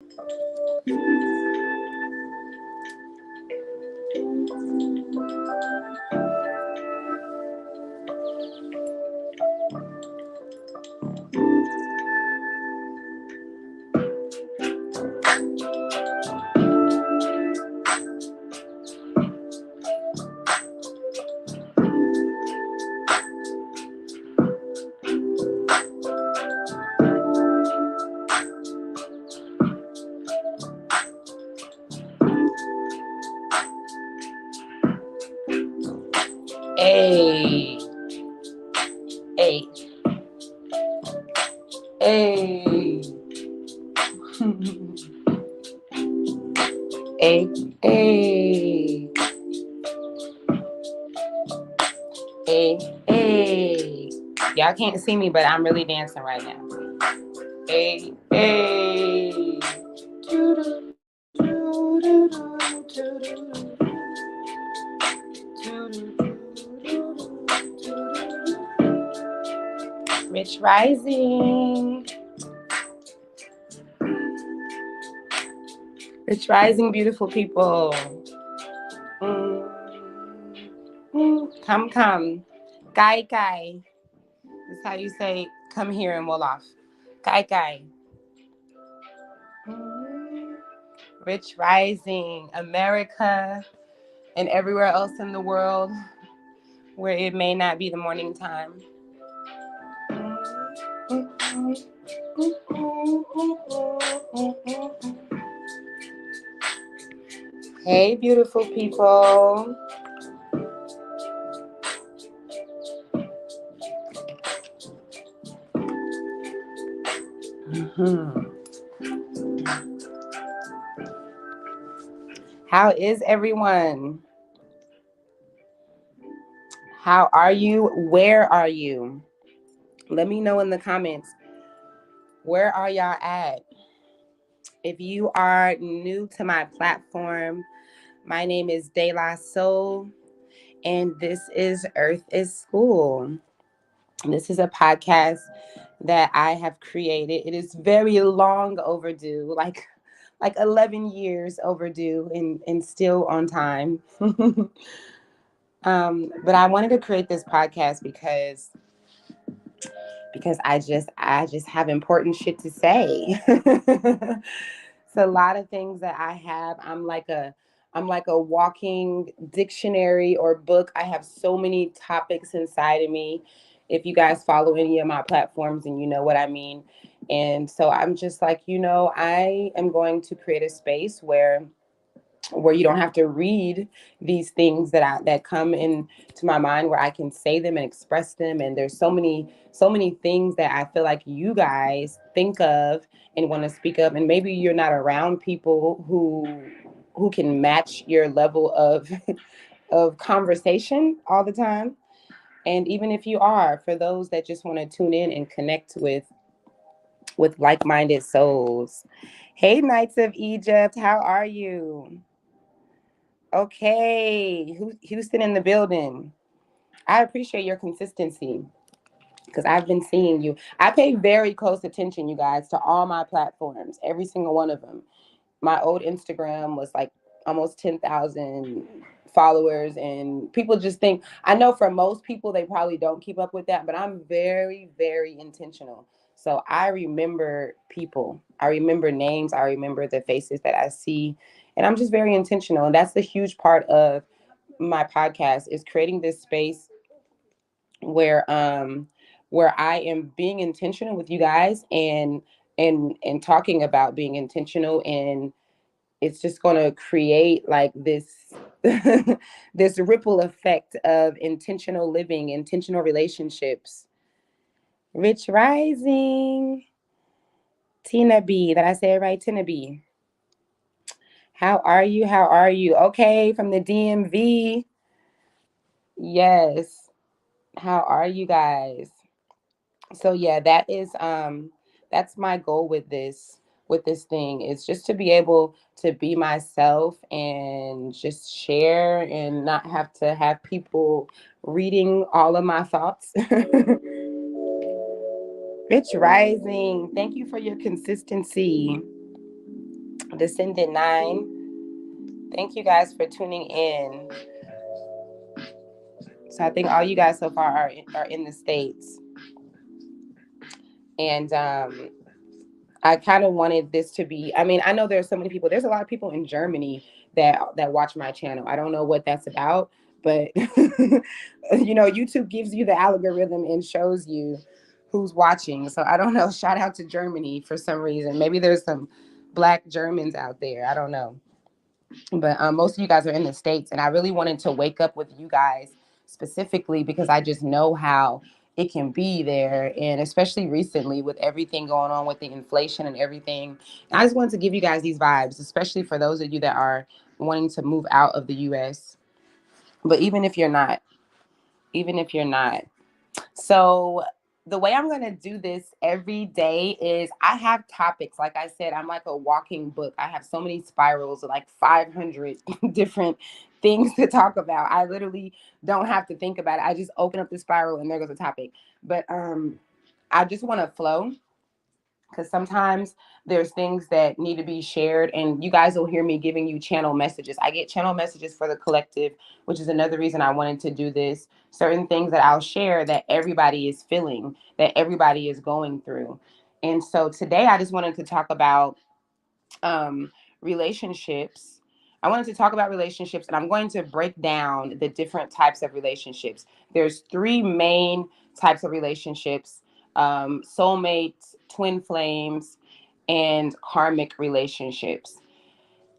Hey, hey, hey, hey, hey, hey, hey. Y'all can't see me, but I'm really dancing right now. Hey, hey. Rich Rising. Rich Rising, beautiful people. Come, come. Gai, gai. That's how you say, come here and Wolof. Gai, gai. Rich Rising, America, and everywhere else in the world where it may not be the morning time. Hey, beautiful people. How is everyone? How are you? Where are you? Let me know in the comments. Where are y'all at? If you are new to my platform, my name is De La Soul, and this is Earth is School. This is a podcast that I have created. It is very long overdue, like 11 years overdue and still on time. But I wanted to create this podcast because I just have important shit to say. It's a lot of things that I have. I'm like a walking dictionary or book. I have so many topics inside of me. If you guys follow any of my platforms and you know what I mean. And so I'm just like, I am going to create a space where you don't have to read these things that come into my mind, where I can say them and express them. And there's so many things that I feel like you guys think of and want to speak of, and maybe you're not around people who can match your level of of conversation all the time. And even if you are, for those that just want to tune in and connect with like-minded souls. Hey, Knights of Egypt, how are you? Okay, Houston in the building. I appreciate your consistency because I've been seeing you. I pay very close attention, you guys, to all my platforms, every single one of them. My old Instagram was like almost 10,000 followers, and people just think, I know for most people, they probably don't keep up with that, but I'm very, very intentional. So I remember people, I remember names, I remember the faces that I see, and I'm just very intentional. And that's a huge part of my podcast, is creating this space where where I am being intentional with you guys, and talking about being intentional. And it's just going to create like this this ripple effect of intentional living, intentional relationships. Rich Rising, Tina B. Did I say it right? Tina B. How are you? How are you? Okay, from the DMV. Yes. How are you guys? So yeah, that's my goal with this thing, is just to be able to be myself and just share and not have to have people reading all of my thoughts. Rich Rising, thank you for your consistency. Descendant 9. Thank you guys for tuning in. So I think all you guys so far are in the States. And I kind of wanted this to be, I mean, I know there's so many people. There's a lot of people in Germany that watch my channel. I don't know what that's about, but YouTube gives you the algorithm and shows you who's watching. So I don't know. Shout out to Germany for some reason. Maybe there's some Black Germans out there. I don't know. But most of you guys are in the States, and I really wanted to wake up with you guys specifically because I just know how it can be there, and especially recently with everything going on with the inflation and everything. And I just wanted to give you guys these vibes, especially for those of you that are wanting to move out of the US. But even if you're not, so the way I'm going to do this every day is I have topics. Like I said, I'm like a walking book. I have so many spirals, like 500 different things to talk about. I literally don't have to think about it. I just open up the spiral and there goes the topic. But I just want to flow because sometimes there's things that need to be shared, and you guys will hear me giving you channel messages. I get channel messages for the collective, which is another reason I wanted to do this. Certain things that I'll share that everybody is feeling, that everybody is going through. And so today I just wanted to talk about relationships. I wanted to talk about relationships, and I'm going to break down the different types of relationships. There's three main types of relationships: soulmates, twin flames, and karmic relationships.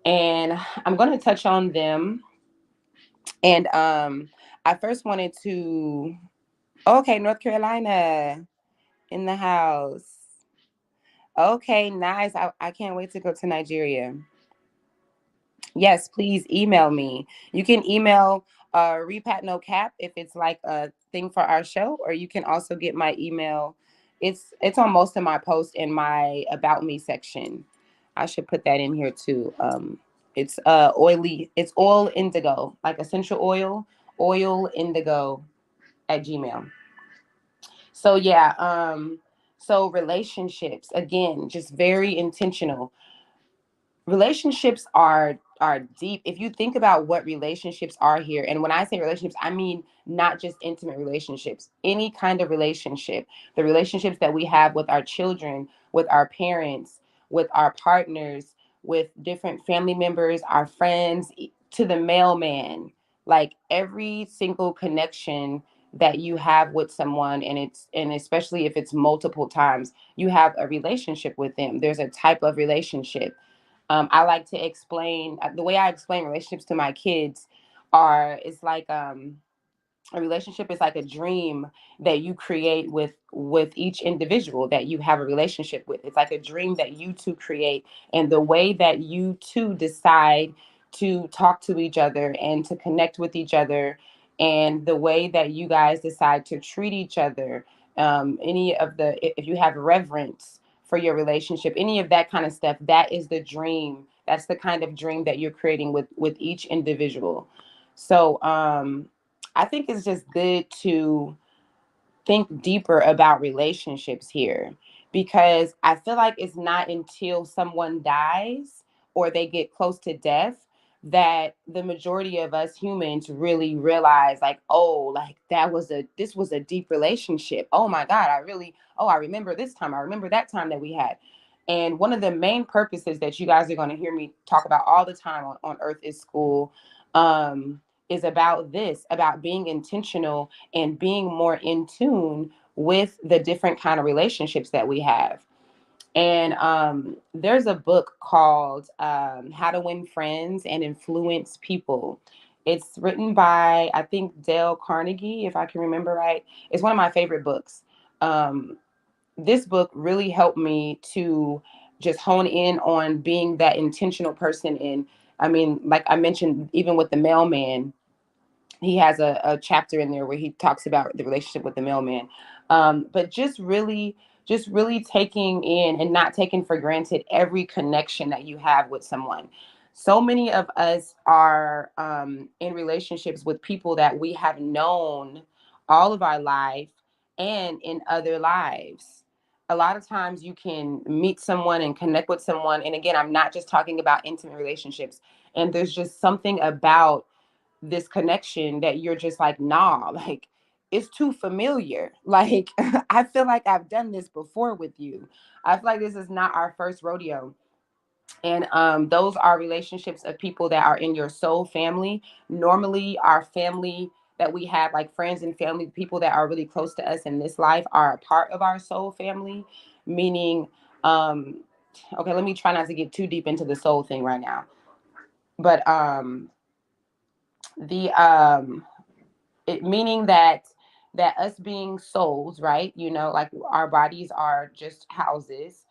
And I'm going to touch on them. And I first wanted to, okay, North Carolina in the house. Okay, nice. I can't wait to go to Nigeria. Yes, please email me. You can email Repat No Cap if it's like a thing for our show, or you can also get my email. It's on most of my posts in my about me section. I should put that in here too. It's oily. It's oil indigo, like essential oil indigo at Gmail. So yeah, so relationships again, just very intentional. Relationships are deep. If you think about what relationships are here, and when I say relationships, I mean not just intimate relationships, any kind of relationship. The relationships that we have with our children, with our parents, with our partners, with different family members, our friends, to the mailman, like every single connection that you have with someone, and especially if it's multiple times, you have a relationship with them. There's a type of relationship. I like to explain the way I explain relationships to my kids are it's like a relationship is like a dream that you create with each individual that you have a relationship with. It's like a dream that you two create, and the way that you two decide to talk to each other and to connect with each other, and the way that you guys decide to treat each other, any of the if you have reverence for your relationship, any of that kind of stuff, that is the dream. That's the kind of dream that you're creating with each individual. So I think it's just good to think deeper about relationships here, because I feel like it's not until someone dies or they get close to death that the majority of us humans really realize, like, oh, like this was a deep relationship. Oh my God, I remember this time. I remember that time that we had. And one of the main purposes that you guys are going to hear me talk about all the time on Earth is School, is about this, about being intentional and being more in tune with the different kind of relationships that we have. And there's a book called How to Win Friends and Influence People. It's written by, I think, Dale Carnegie, if I can remember right. It's one of my favorite books. This book really helped me to just hone in on being that intentional person. And I mean, like I mentioned, even with the mailman, he has a chapter in there where he talks about the relationship with the mailman. But just really taking in and not taking for granted every connection that you have with someone. So many of us are in relationships with people that we have known all of our life and in other lives. a lot of times you can meet someone and connect with someone. And again, I'm not just talking about intimate relationships. And there's just something about this connection that you're just like, nah, like it's too familiar. Like, I feel like I've done this before with you. I feel like this is not our first rodeo. And those are relationships of people that are in your soul family. Normally, our family that we have, like friends and family, people that are really close to us in this life, are a part of our soul family. Meaning, um, okay, let me try not to get too deep into the soul thing right now. But the it meaning that us being souls, right? You know, like our bodies are just houses.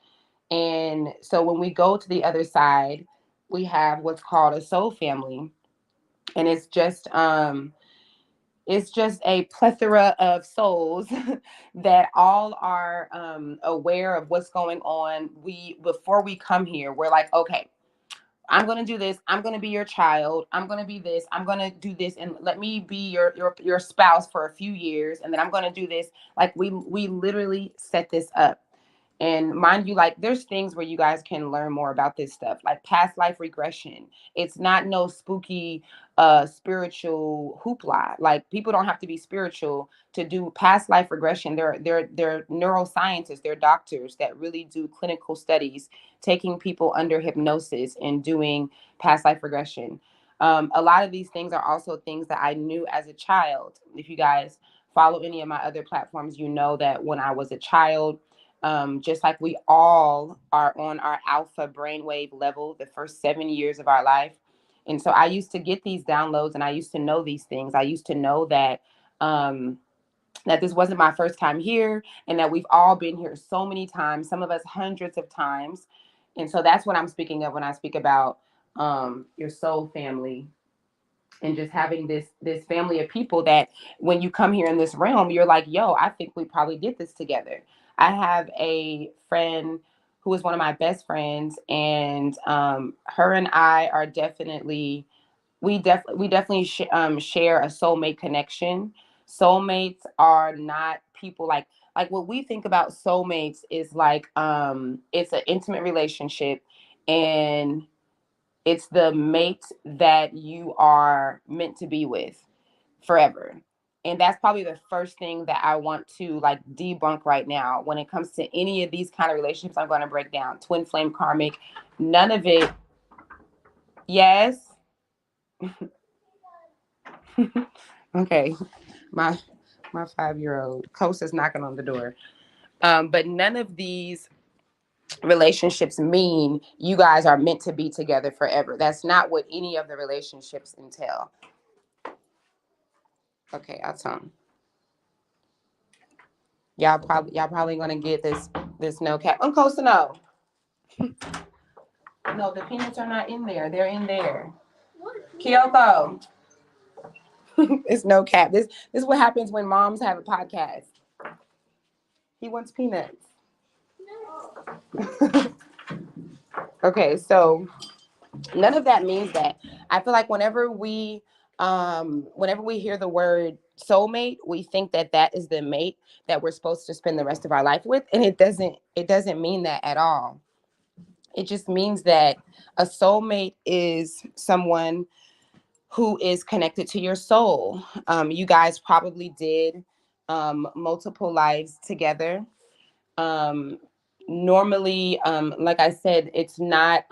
And so when we go to the other side, we have what's called a soul family. And it's just a plethora of souls that all are aware of what's going on. We before we come here, we're like, okay, I'm gonna do this. I'm gonna be your child. I'm gonna be this. I'm gonna do this, and let me be your spouse for a few years, and then I'm gonna do this. Like we literally set this up. And mind you, like there's things where you guys can learn more about this stuff, like past life regression. It's not no spooky spiritual hoopla. Like people don't have to be spiritual to do past life regression. They're neuroscientists, they're doctors that really do clinical studies, taking people under hypnosis and doing past life regression. A lot of these things are also things that I knew as a child. If you guys follow any of my other platforms, you know that when I was a child, just like we all are on our alpha brainwave level the first 7 years of our life. And so I used to get these downloads and I used to know these things. I used to know um, that this wasn't my first time here and that we've all been here so many times, some of us hundreds of times. And so that's what I'm speaking of when I speak about your soul family, and just having this family of people that when you come here in this realm, you're like, yo, I think we probably did this together. I have a friend who is one of my best friends, and her and I are definitely we definitely share a soulmate connection. Soulmates are not people like what we think about soulmates is like it's an intimate relationship, and it's the mate that you are meant to be with forever. And that's probably the first thing that I want to like debunk right now when it comes to any of these kind of relationships I'm going to break down. Twin flame karmic, none of it. Yes. Okay. My my 5-year-old Coast is knocking on the door. But none of these relationships mean you guys are meant to be together forever. That's not what any of the relationships entail. Okay, I'll tell 'em. Y'all probably gonna get this no cap. Uncle no. No, the peanuts are not in there. They're in there. Kyoko. It's no cap. This is what happens when moms have a podcast. He wants peanuts. Okay, so none of that means that. I feel like whenever we hear the word soulmate, we think that that is the mate that we're supposed to spend the rest of our life with, and it doesn't mean that at all. It just means that a soulmate is someone who is connected to your soul. You guys probably did multiple lives together. Um, Normally, like I said, it's not,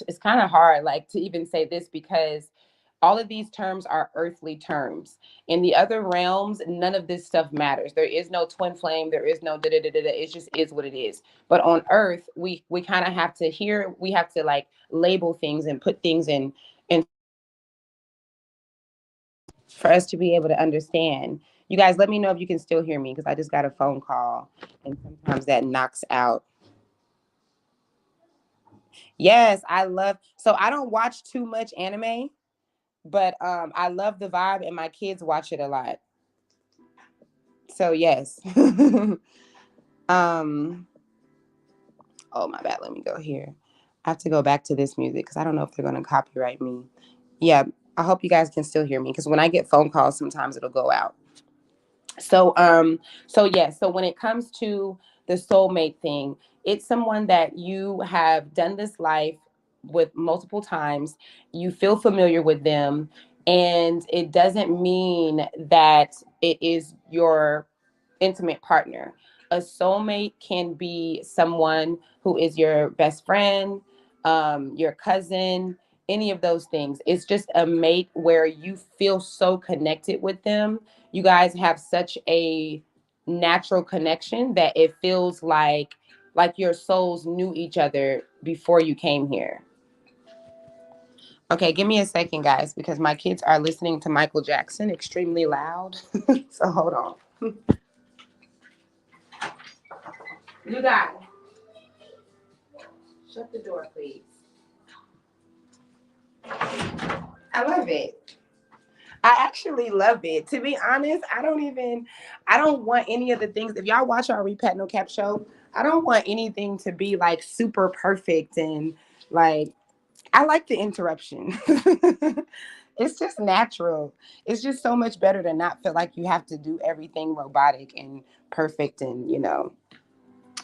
it's kind of hard, like to even say this because all of these terms are earthly terms. In the other realms, none of this stuff matters. There is no twin flame. There is no da da da da. It just is what it is. But on Earth, we kind of have to hear. We have to like label things and put things in for us to be able to understand. You guys, let me know if you can still hear me because I just got a phone call, and sometimes that knocks out. Yes, I love. So I don't watch too much anime, but I love the vibe, and my kids watch it a lot. So yes. um. Oh my bad. Let me go here. I have to go back to this music because I don't know if they're gonna copyright me. Yeah. I hope you guys can still hear me because when I get phone calls, sometimes it'll go out. So so yeah. So when it comes to the soulmate thing. It's someone that you have done this life with multiple times. You feel familiar with them, and it doesn't mean that it is your intimate partner. A soulmate can be someone who is your best friend, your cousin, any of those things. It's just a mate where you feel so connected with them. You guys have such a natural connection that it feels like your souls knew each other before you came here. Okay, give me a second, guys, because my kids are listening to Michael Jackson extremely loud. So hold on. You got it. Shut the door, please. I love it. I actually love it. To be honest, I don't want any of the things. If y'all watch our Repat No Cap show, I don't want anything to be like super perfect and like, I like the interruption. It's just natural. It's just so much better to not feel like you have to do everything robotic and perfect. And,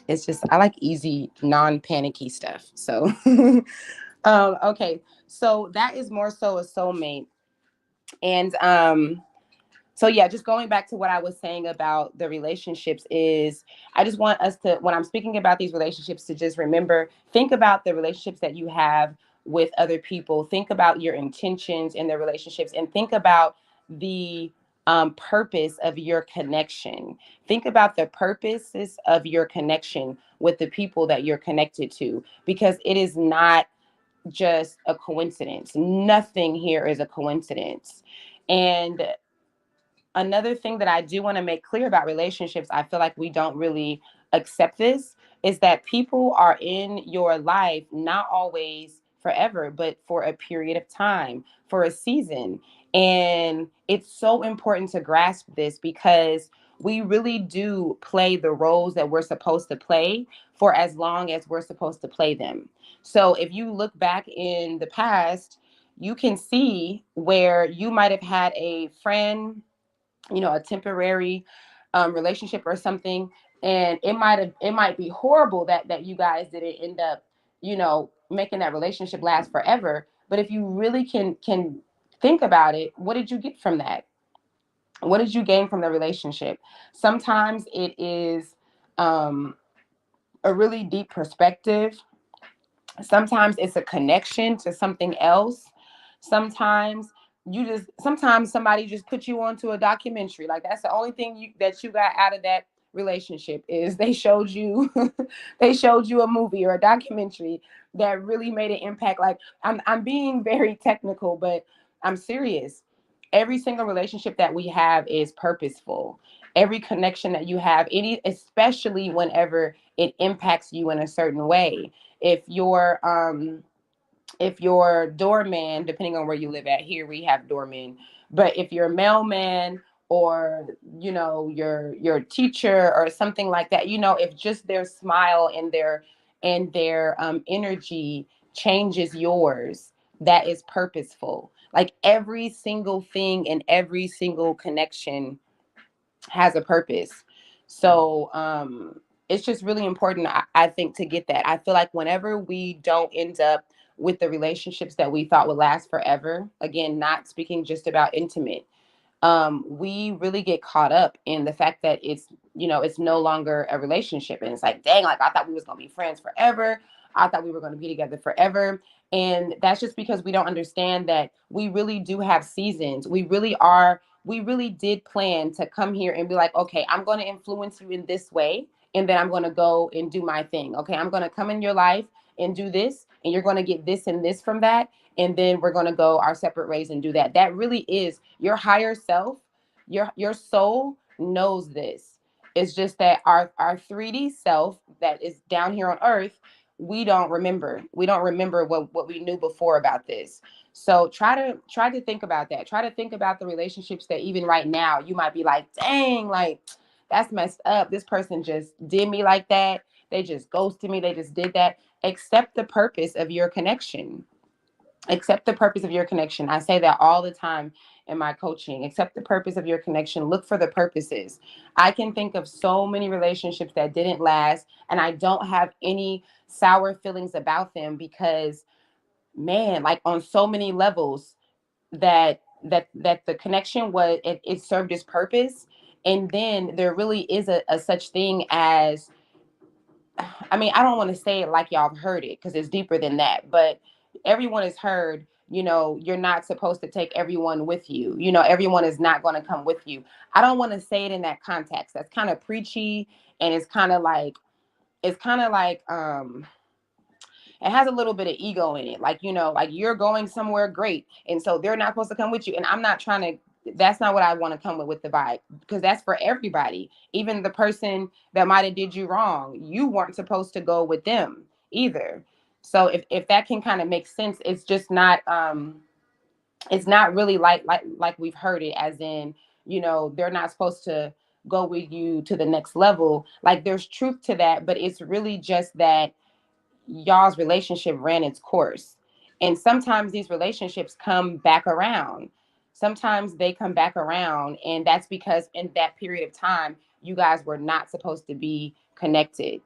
it's just, I like easy, non panicky stuff. So, okay. So that is more so a soulmate. And, so yeah, just going back to what I was saying about the relationships is I just want us to, when I'm speaking about these relationships, to just remember, think about the relationships that you have with other people. Think about your intentions in the relationships, and think about the purpose of your connection. Think about the purposes of your connection with the people that you're connected to, because it is not just a coincidence. Nothing here is a coincidence. And another thing that I do want to make clear about relationships, I feel like we don't really accept this, is that people are in your life not always forever, but for a period of time, for a season. And it's so important to grasp this, because we really do play the roles that we're supposed to play for as long as we're supposed to play them. So if you look back in the past, you can see where you might have had a friend, a temporary relationship or something, and it might be horrible that you guys didn't end up, making that relationship last forever. But if you really can think about it, what did you get from that? What did you gain from the relationship? Sometimes it is a really deep perspective. Sometimes it's a connection to something else. Sometimes somebody just put you onto a documentary. Like, that's the only thing that you got out of that relationship, is they showed you they showed you a movie or a documentary that really made an impact. Like, I'm being very technical, but I'm serious. Every single relationship that we have is purposeful. Every connection that you have, especially whenever it impacts you in a certain way. if your um if your doorman, depending on where you live at, here we have doormen, but if your mailman, or your teacher or something like that, if just their smile and their energy changes yours, that is purposeful. Like, every single thing and every single connection has a purpose. So it's just really important, I think, to get that. I feel like whenever we don't end up with the relationships that we thought would last forever, again, not speaking just about intimate, we really get caught up in the fact that it's no longer a relationship, and it's like, dang, like, I thought we was gonna be friends forever. I thought we were gonna be together forever. And that's just because we don't understand that we really do have seasons. We really did plan to come here and be like, okay, I'm going to influence you in this way, and then I'm going to go and do my thing. Okay, I'm going to come in your life and do this, and you're going to get this and this from that, and then we're going to go our separate ways and do that. That really is your higher self. Your soul knows this. It's just that our 3D self that is down here on earth, we don't remember what we knew before about this. So try to think about that. Try to think about the relationships that even right now you might be like, dang, like, that's messed up. This person just did me like that. They just ghosted me. They just did that. Accept the purpose of your connection. Accept the purpose of your connection. I say that all the time in my coaching. Accept the purpose of your connection. Look for the purposes. I can think of so many relationships that didn't last, and I don't have any sour feelings about them because, man, like on so many levels, that the connection was, it served its purpose. And then there really is a such thing as, I mean, I don't want to say it like y'all have heard it because it's deeper than that, but everyone has heard, you're not supposed to take everyone with you. Everyone is not going to come with you. I don't want to say it in that context. That's kind of preachy, and it's kind of like it has a little bit of ego in it. Like, like you're going somewhere great. And so they're not supposed to come with you. And I'm not trying to, that's not what I want to come with the vibe, because that's for everybody. Even the person that might have did you wrong, you weren't supposed to go with them either. So if that can kind of make sense, it's not really like we've heard it, as in, they're not supposed to go with you to the next level. Like there's truth to that, but it's really just that y'all's relationship ran its course. And sometimes these relationships come back around. Sometimes they come back around, and that's because in that period of time, you guys were not supposed to be connected.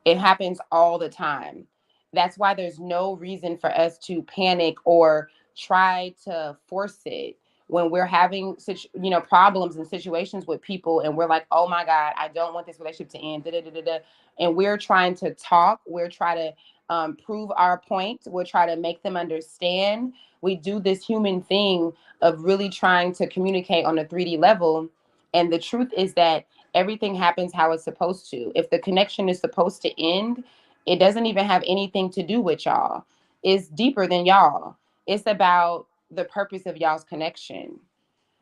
It happens all the time. That's why there's no reason for us to panic or try to force it when we're having such, problems and situations with people, and we're like, oh my God, I don't want this relationship to end. Da, da, da, da, da. And we're trying to talk. We're trying to prove our point. We'll try to make them understand. We do this human thing of really trying to communicate on a 3D level. And the truth is that everything happens how it's supposed to. If the connection is supposed to end, it doesn't even have anything to do with y'all. It's deeper than y'all. It's about the purpose of y'all's connection.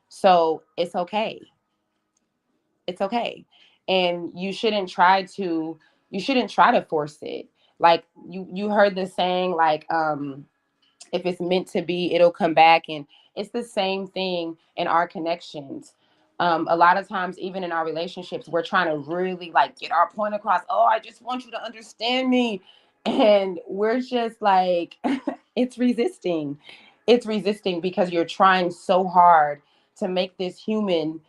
So it's okay. It's okay. And you shouldn't try to force it. Like you heard the saying, like, if it's meant to be, it'll come back. And it's the same thing in our connections. A lot of times, even in our relationships, we're trying to really like get our point across. Oh, I just want you to understand me. And we're just like, it's resisting. It's resisting because you're trying so hard to make this human,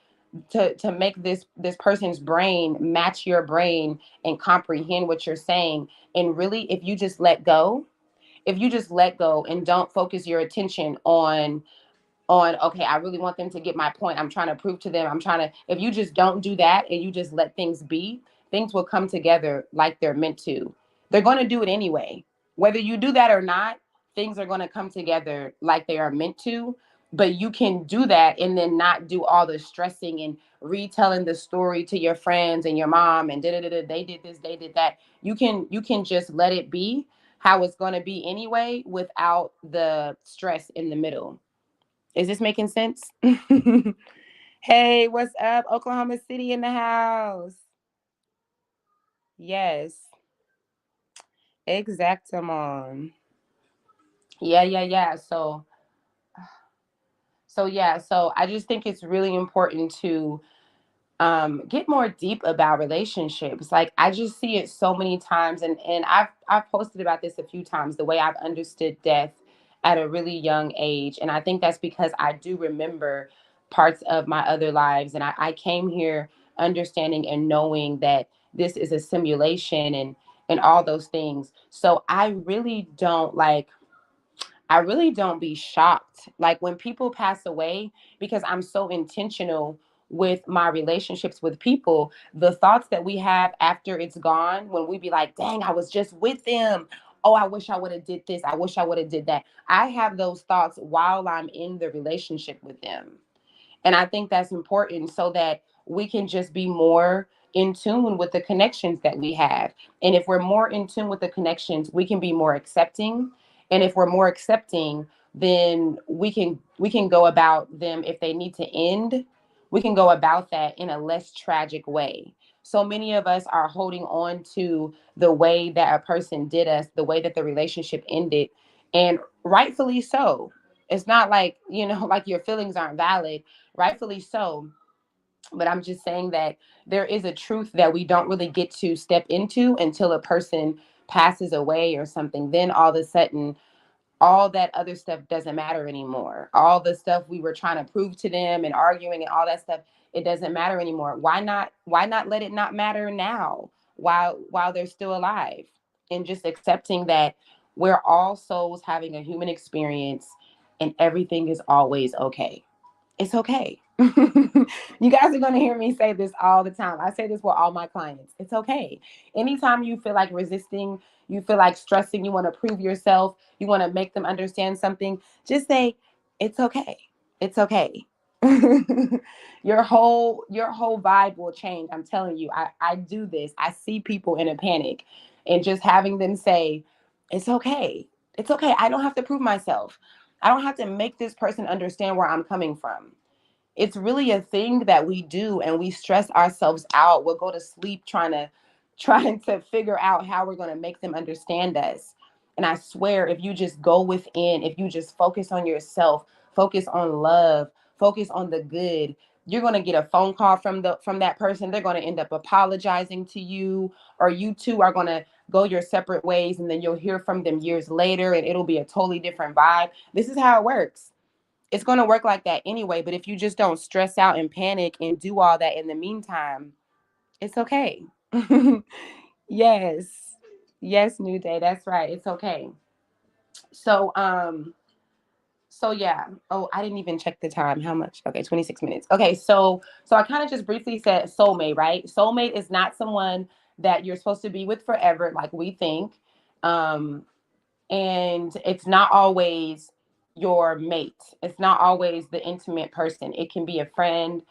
to make this person's brain match your brain and comprehend what you're saying. And really, if you just let go and don't focus your attention on, okay, I really want them to get my point, I'm trying to prove to them, if you just don't do that and you just let things be, things will come together like they're meant to. They're going to do it anyway. Whether you do that or not, things are going to come together like they are meant to. But you can do that and then not do all the stressing and retelling the story to your friends and your mom and they did this, they did that. You can just let it be how it's going to be anyway, without the stress in the middle. Is this making sense? Hey, what's up? Oklahoma City in the house. Yes, exactamon. Yeah, yeah, yeah. So I just think it's really important to get more deep about relationships. Like I just see it so many times, and I've posted about this a few times, the way I've understood death at a really young age. And I think that's because I do remember parts of my other lives, and I came here understanding and knowing that this is a simulation, and all those things. So I really don't be shocked. Like when people pass away, because I'm so intentional with my relationships with people, the thoughts that we have after it's gone, when we be like, dang, I was just with them. Oh, I wish I would have did this. I wish I would have did that. I have those thoughts while I'm in the relationship with them. And I think that's important so that we can just be more in tune with the connections that we have. And if we're more in tune with the connections, we can be more accepting. And if we're more accepting, then we can go about them. If they need to end, we can go about that in a less tragic way. So many of us are holding on to the way that a person did us, the way that the relationship ended, and rightfully so. It's not like, like your feelings aren't valid, rightfully so. But I'm just saying that there is a truth that we don't really get to step into until a person passes away or something. Then all of a sudden, all that other stuff doesn't matter anymore. All the stuff we were trying to prove to them and arguing and all that stuff, it doesn't matter anymore. Why not let it not matter now while they're still alive? And just accepting that we're all souls having a human experience and everything is always okay. It's okay. You guys are going to hear me say this all the time. I say this with all my clients. It's okay. Anytime you feel like resisting, you feel like stressing, you want to prove yourself, you want to make them understand something, just say, it's okay. It's okay. Your whole vibe will change. I'm telling you, I do this. I see people in a panic and just having them say, it's okay. It's okay. I don't have to prove myself. I don't have to make this person understand where I'm coming from. It's really a thing that we do and we stress ourselves out. We'll go to sleep trying to figure out how we're going to make them understand us. And I swear, if you just go within, if you just focus on yourself, focus on love, focus on the good, you're going to get a phone call from that person. They're going to end up apologizing to you, or you two are going to go your separate ways, and then you'll hear from them years later and it'll be a totally different vibe. This is how it works. It's going to work like that anyway. But if you just don't stress out and panic and do all that in the meantime, it's okay. Yes. Yes, New Day. That's right. It's okay. So, yeah. Oh, I didn't even check the time. How much? Okay, 26 minutes. Okay, so I kind of just briefly said soulmate, right? Soulmate is not someone that you're supposed to be with forever, like we think. Um, and it's not always your mate. It's not always the intimate person. It can be a friend,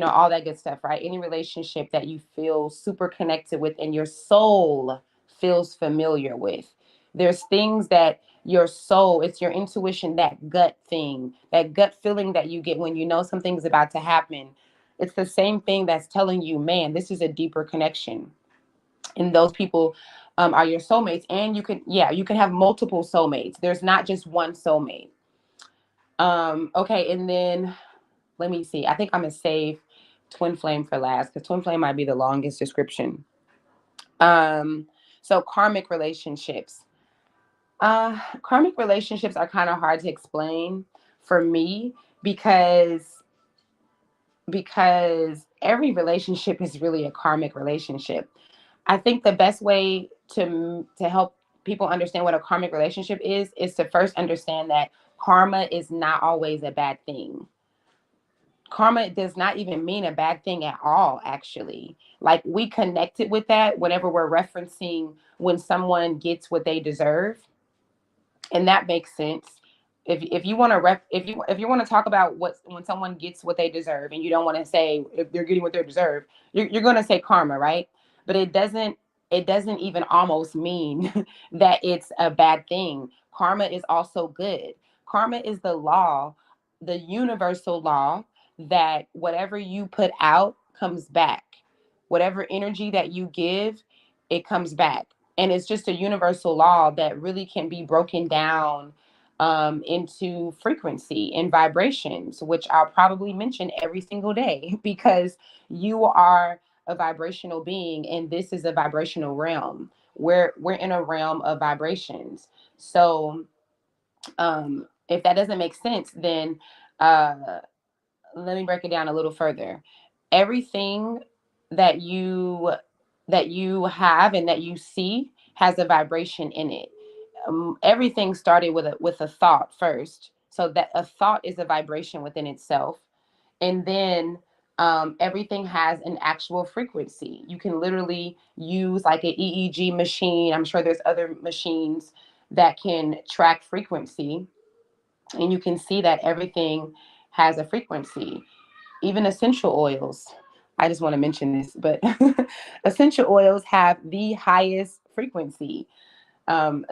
all that good stuff, right? Any relationship that you feel super connected with and your soul feels familiar with. There's things that your soul, it's your intuition, that gut thing, that gut feeling that you get when you know something's about to happen. It's the same thing that's telling you, man, this is a deeper connection. And those people are your soulmates. And you can have multiple soulmates. There's not just one soulmate. Okay, and then let me see. I think I'm gonna save twin flame for last because twin flame might be the longest description. um so karmic relationships are kind of hard to explain for me, because every relationship is really a karmic relationship. I think the best way to help people understand what a karmic relationship is to first understand that karma is not always a bad thing. Karma does not even mean a bad thing at all, actually. Like, we connected with that whenever we're referencing when someone gets what they deserve, and that makes sense. If you want to if you want to talk about what when someone gets what they deserve, and you don't want to say if they're getting what they deserve, you're going to say karma, right? But it doesn't even almost mean that it's a bad thing. Karma is also good. Karma is the law, the universal law, that whatever you put out comes back. Whatever energy that you give, it comes back. And it's just a universal law that really can be broken down into frequency and vibrations, which I'll probably mention every single day because you are a vibrational being, and this is a vibrational realm. We're in a realm of vibrations. So if that doesn't make sense, then uh, let me break it down a little further. Everything that you have and that you see has a vibration in it. Everything started with a thought first, so that a thought is a vibration within itself, and then everything has an actual frequency. You can literally use like an EEG machine. I'm sure there's other machines that can track frequency, and you can see that everything has a frequency. Even essential oils. I just want to mention this, but essential oils have the highest frequency. Um,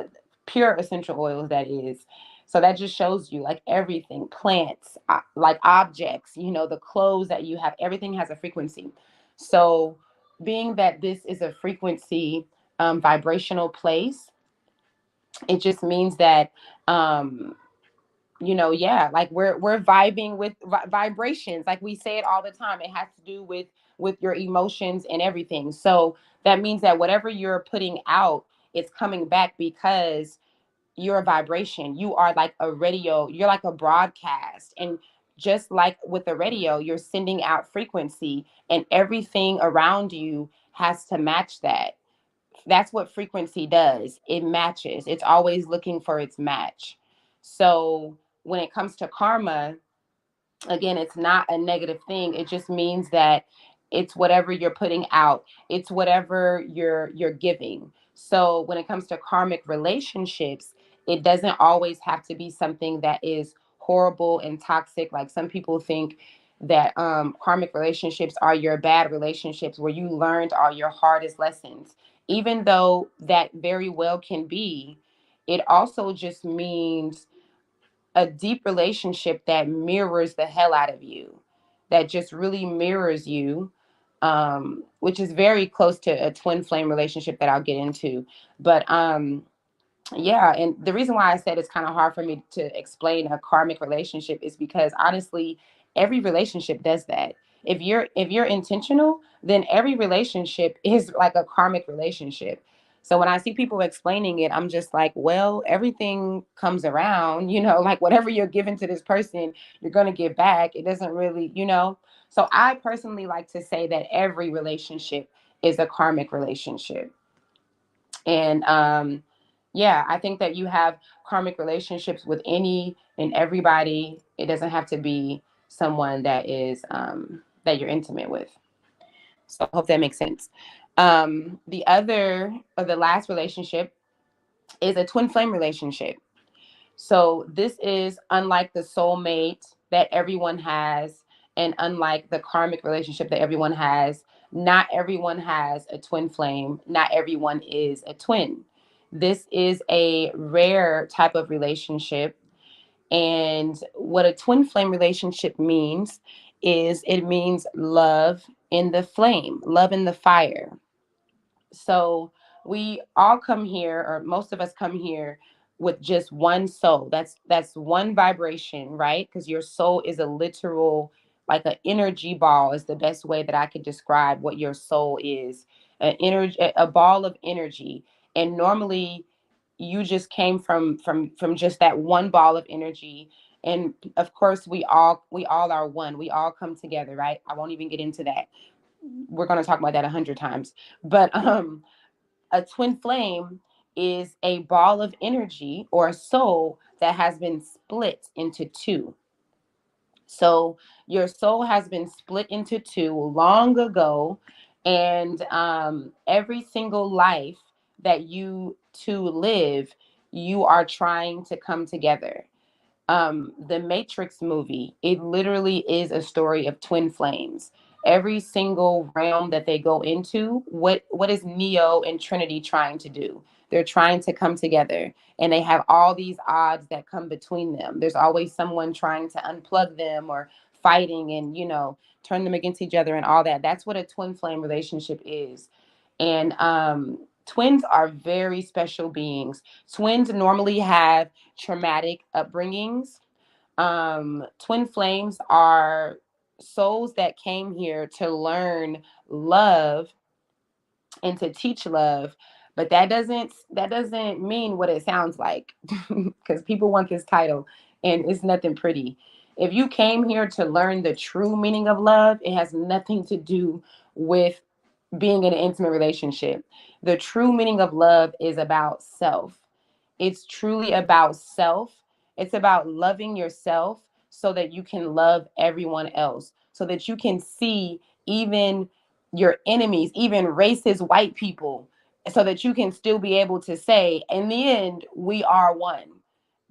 Pure essential oils, that is. So that just shows you, like, everything, plants, like objects, the clothes that you have, everything has a frequency. So, being that this is a frequency, vibrational place, it just means that um, yeah, like we're vibing with vibrations. Like we say it all the time, it has to do with your emotions and everything. So that means that whatever you're putting out, it's coming back, because you're a vibration. You are like a radio. You're like a broadcast. And just like with the radio, you're sending out frequency, and everything around you has to match that. That's what frequency does. It matches. It's always looking for its match. So when it comes to karma, again, it's not a negative thing. It just means that it's whatever you're putting out, it's whatever you're giving. So when it comes to karmic relationships, it doesn't always have to be something that is horrible and toxic. Like some people think that karmic relationships are your bad relationships where you learned all your hardest lessons. Even though that very well can be, it also just means a deep relationship that mirrors the hell out of you, that just really mirrors you, which is very close to a twin flame relationship that I'll get into. But yeah, and the reason why I said it's kind of hard for me to explain a karmic relationship is because honestly, every relationship does that. If you're intentional, then every relationship is like a karmic relationship. So when I see people explaining it, I'm just like, well, everything comes around, like whatever you're giving to this person, you're going to get back. It doesn't really. So I personally like to say that every relationship is a karmic relationship. And yeah, I think that you have karmic relationships with any and everybody. It doesn't have to be someone that is that you're intimate with. So I hope that makes sense. The other or the last relationship is a twin flame relationship. So this is unlike the soulmate that everyone has, and unlike the karmic relationship that everyone has. Not everyone has a twin flame. Not everyone is a twin. This is a rare type of relationship. And what a twin flame relationship means is it means love in the flame, love in the fire. So we all come here, or most of us come here with just one soul. That's one vibration, right? Because your soul is a literal, like an energy ball is the best way that I could describe what your soul is. An energy, a ball of energy. And normally you just came from just that one ball of energy. And of course we all are one. We all come together, right? I won't even get into that. We're going to talk about that 100 times. But a twin flame is a ball of energy or a soul that has been split into two. So your soul has been split into two long ago, and every single life that you two live, you are trying to come together. The Matrix movie, it literally is a story of twin flames. Every single realm that they go into, what is Neo and Trinity trying to do? They're trying to come together, and they have all these odds that come between them. There's always someone trying to unplug them or fighting and turn them against each other and all that. That's what a twin flame relationship is. And twins are very special beings. Twins normally have traumatic upbringings. Twin flames are souls that came here to learn love and to teach love, but that doesn't mean what it sounds like because people want this title and it's nothing pretty. If you came here to learn the true meaning of love, it has nothing to do with being in an intimate relationship. The true meaning of love is about self. It's truly about self. It's about loving yourself so that you can love everyone else, so that you can see even your enemies, even racist white people, so that you can still be able to say, in the end, we are one.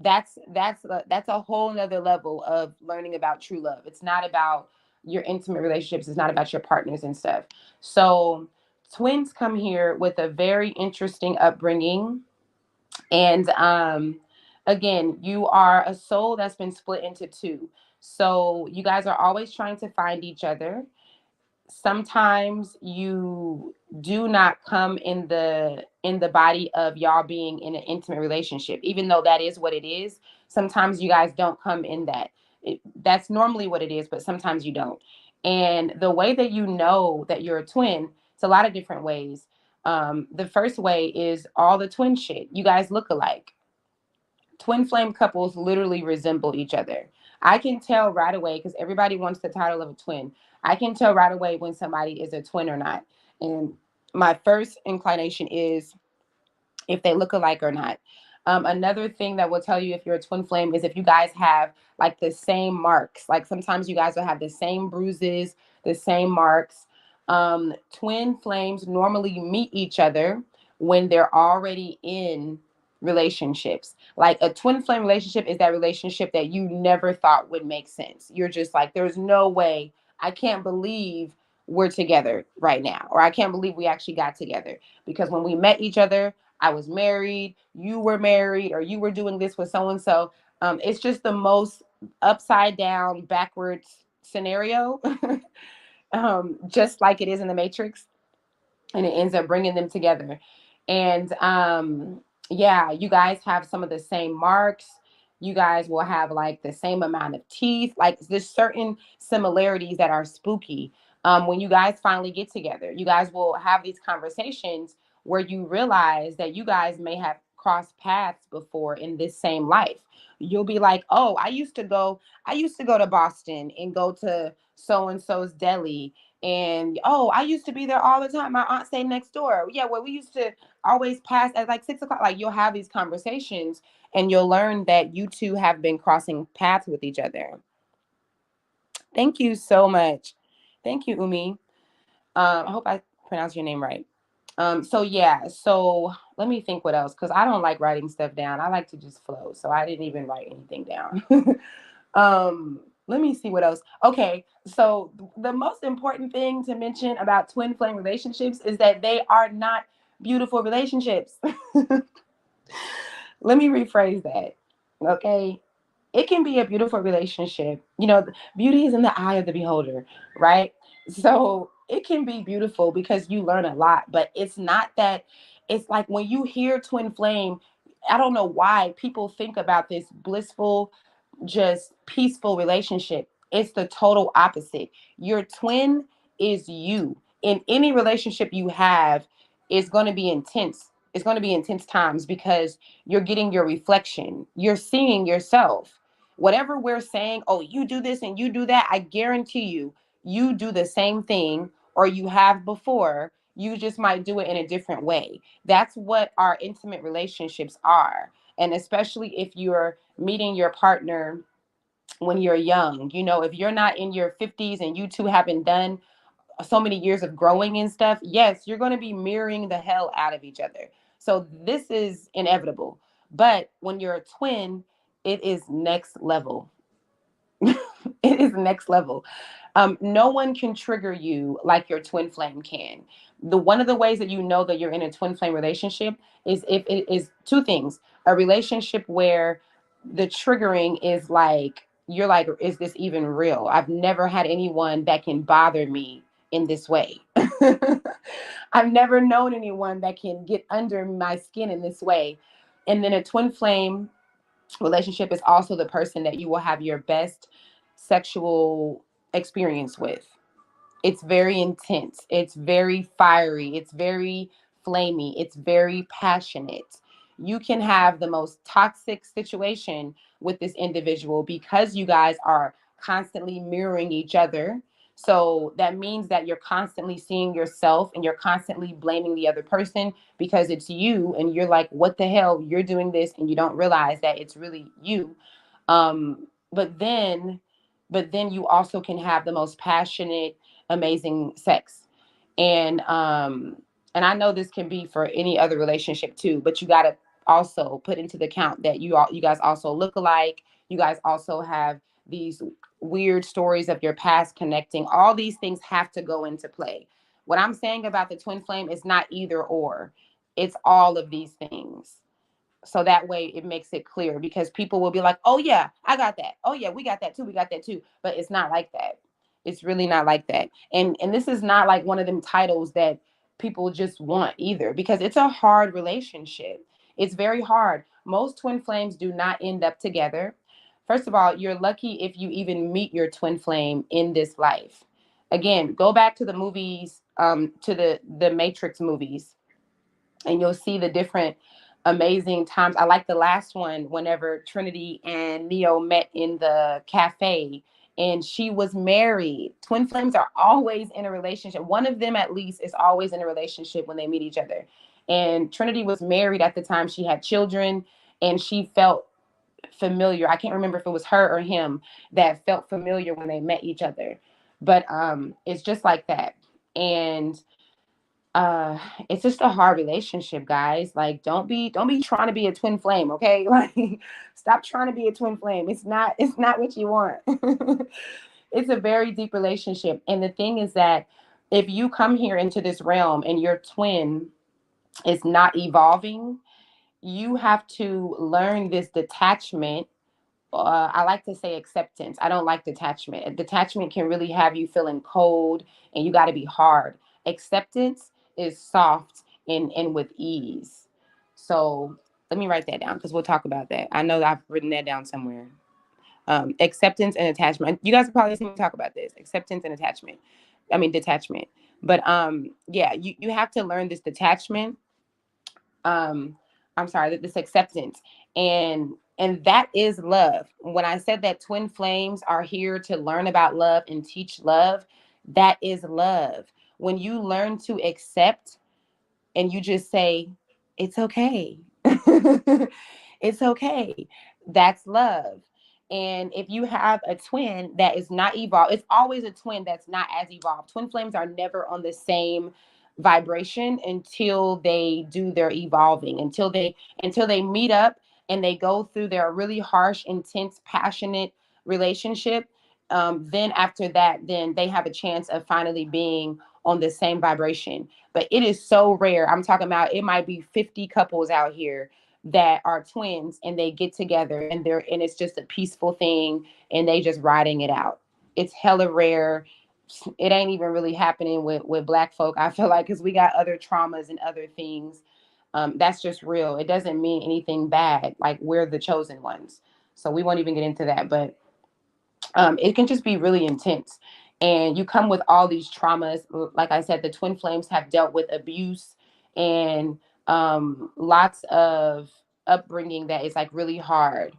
That's a whole nother level of learning about true love. It's not about your intimate relationships. It's not about your partners and stuff. So twins come here with a very interesting upbringing. And again, you are a soul that's been split into two. So you guys are always trying to find each other. Sometimes you do not come in the body of y'all being in an intimate relationship, even though that is what it is. Sometimes you guys don't come in that. That's normally what it is, but sometimes you don't. And the way that you know that you're a twin, it's a lot of different ways. The first way is all the twin shit. You guys look alike. Twin flame couples literally resemble each other. I can tell right away because everybody wants the title of a twin. I can tell right away when somebody is a twin or not. And my first inclination is if they look alike or not. Another thing that will tell you if you're a twin flame is if you guys have like the same marks. Like sometimes you guys will have the same bruises, the same marks. Twin flames normally meet each other when they're already in relationships. Like a twin flame relationship is that relationship that you never thought would make sense. You're just like, there's no way. I can't believe we're together right now, or I can't believe we actually got together because when we met each other, I was married, you were married, or you were doing this with so and so. It's just the most upside down, backwards scenario, just like it is in the Matrix, and it ends up bringing them together. And yeah, you guys have some of the same marks. You guys will have like the same amount of teeth. Like there's certain similarities that are spooky. When you guys finally get together, you guys will have these conversations where you realize that you guys may have crossed paths before in this same life. You'll be like, oh, I used to go to Boston and go to so and so's deli, and oh, I used to be there all the time. My aunt stayed next door. Yeah, well, we used to always pass at like 6 o'clock. Like you'll have these conversations and you'll learn that you two have been crossing paths with each other. Thank you so much. Thank you, Umi. I hope I pronounced your name right. So yeah, so let me think what else, because I don't like writing stuff down. I like to just flow. So I didn't even write anything down. Let me see what else. Okay, so the most important thing to mention about twin flame relationships is that they are not beautiful relationships. Let me rephrase that. Okay, it can be a beautiful relationship. You know, beauty is in the eye of the beholder, right? So it can be beautiful because you learn a lot, but it's not that. It's like when you hear twin flame, I don't know why people think about this blissful, just peaceful relationship. It's the total opposite. Your twin is you. In any relationship you have, it's going to be intense. It's going to be intense times because you're getting your reflection. You're seeing yourself. Whatever we're saying, oh, you do this and you do that, I guarantee you, you do the same thing or you have before. You just might do it in a different way. That's what our intimate relationships are. And especially if you're meeting your partner when you're young, you know, if you're not in your 50s and you two haven't done so many years of growing and stuff, yes, you're going to be mirroring the hell out of each other. So this is inevitable. But when you're a twin, it is next level. It is next level. No one can trigger you like your twin flame can. The one of the ways that you know that you're in a twin flame relationship is if it is two things: a relationship where the triggering is like you're like, is this even real? I've never had anyone that can bother me in this way. I've never known anyone that can get under my skin in this way. And then a twin flame relationship is also the person that you will have your best sexual experience with. It's very intense. It's very fiery. It's very flamey. It's very passionate. You can have the most toxic situation with this individual because you guys are constantly mirroring each other. So that means that you're constantly seeing yourself and you're constantly blaming the other person because it's you. And you're like, what the hell? You're doing this and you don't realize that it's really you. But then you also can have the most passionate, amazing sex. And I know this can be for any other relationship too, but you got to also put into the count that you guys also look alike. You guys also have these weird stories of your past connecting. All these things have to go into play. What I'm saying about the twin flame is not either or. It's all of these things. So that way it makes it clear because people will be like, oh yeah, I got that. Oh yeah, we got that too. We got that too. But it's not like that. It's really not like that. And this is not like one of them titles that people just want either because it's a hard relationship. It's very hard. Most twin flames do not end up together. First of all, you're lucky if you even meet your twin flame in this life. Again, go back to the movies, to the Matrix movies, and you'll see the different amazing times. I like the last one whenever Trinity and Neo met in the cafe and she was married. Twin flames are always in a relationship. One of them at least is always in a relationship when they meet each other. And Trinity was married at the time. She had children and she felt familiar. I can't remember if it was her or him that felt familiar when they met each other. But it's just like that. And uh it's just a hard relationship, guys. Like don't be trying to be a twin flame, okay? Like stop trying to be a twin flame. It's not what you want. It's a very deep relationship. And the thing is that if you come here into this realm and your twin is not evolving, you have to learn this detachment. I like to say acceptance. I don't like detachment. Detachment can really have you feeling cold and you got to be hard. Acceptance is soft and with ease. So let me write that down because we'll talk about that. I know I've written that down somewhere. Acceptance and attachment. You guys have probably seen me talk about this. Acceptance and attachment. I mean detachment. But yeah, you have to learn this detachment. um I'm sorry, this acceptance, and that is love. When I said that twin flames are here to learn about love and teach love, that is love. When you learn to accept and you just say it's okay. It's okay. That's love. And if you have a twin that is not evolved, it's always a twin that's not as evolved. Twin flames are never on the same vibration until they do their evolving, until they meet up and they go through their really harsh, intense, passionate relationship. Then after that, then they have a chance of finally being on the same vibration. But it is so rare. I'm talking about it might be 50 couples out here that are twins and they get together and it's just a peaceful thing and they just riding it out. It's hella rare. It ain't even really happening with black folk, I feel like, because we got other traumas and other things. That's just real. It doesn't mean anything bad. Like we're the chosen ones. So we won't even get into that. But it can just be really intense. And you come with all these traumas. Like I said, the twin flames have dealt with abuse and lots of upbringing that is like really hard.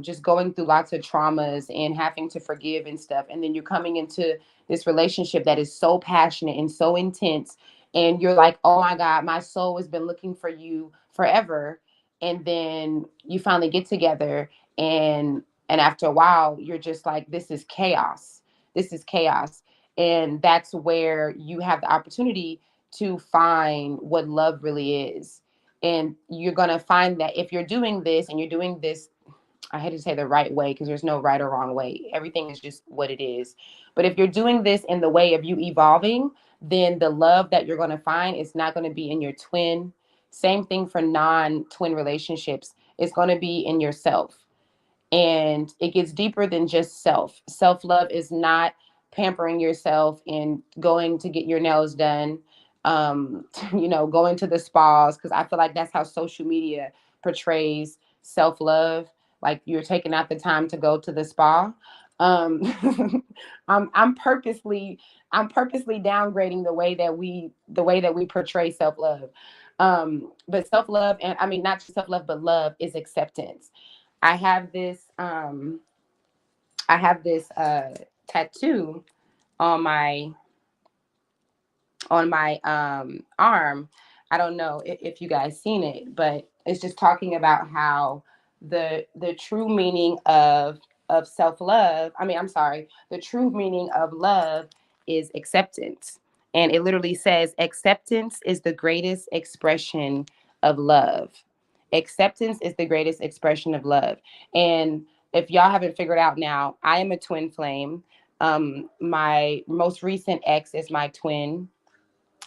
Just going through lots of traumas and having to forgive and stuff. And then you're coming into this relationship that is so passionate and so intense. And you're like, oh my God, my soul has been looking for you forever. And then you finally get together and after a while you're just like, this is chaos. This is chaos. And that's where you have the opportunity to find what love really is. And you're going to find that if you're doing this and you're doing this, I hate to say the right way because there's no right or wrong way. Everything is just what it is. But if you're doing this in the way of you evolving, then the love that you're going to find is not going to be in your twin. Same thing for non-twin relationships. It's going to be in yourself. And it gets deeper than just self-love is not pampering yourself and going to get your nails done, going to the spas, because I feel like that's how social media portrays self-love, like you're taking out the time to go to the spa. um, I'm purposely downgrading the way that we portray self-love. But self-love, and I mean not just self-love but love, is acceptance. I have this tattoo on my arm. I don't know if you guys seen it, but it's just talking about how the true meaning of self-love, I mean, I'm sorry, the true meaning of love is acceptance. And it literally says acceptance is the greatest expression of love. Acceptance is the greatest expression of love. And if y'all haven't figured out now, I am a twin flame. My most recent ex is my twin,